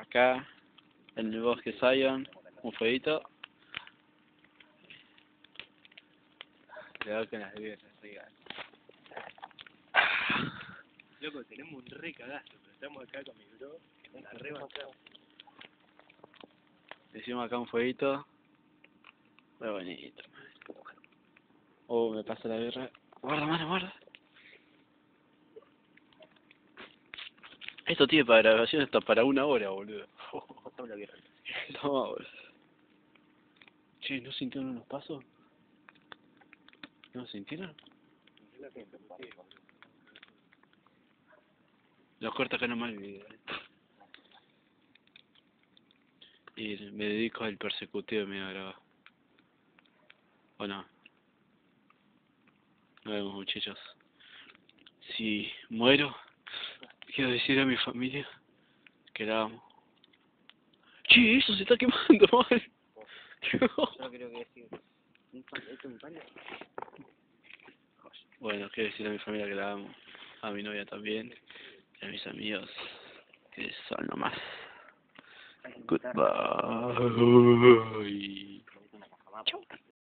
acá, en el bosque Zion, un fueguito. Cuidado con las birras, oigan. Loco, tenemos un re cagazo, pero estamos acá con mi bro, una re bancada. Hicimos acá un fueguito. Muy bonito. Oh, me pasa la birra. Guarda, mano, guarda. Esto tiene para grabación hasta para 1 hora, boludo. Pasamos la guerra. Toma, boludo. Che, ¿no sintieron unos pasos? ¿No sintieron? Lo corta acá nomás el video. Y me dedico al persecutivo y me voy a grabar. ¿O no? Nos vemos, muchachos. Si muero, quiero decir a mi familia que la amo. Che, eso se está quemando, mal. Yo creo que decir, ¿esto es un paño? Bueno, quiero decir a mi familia que la amo. A mi novia también. Y a mis amigos que son lo más. Goodbye. Chau.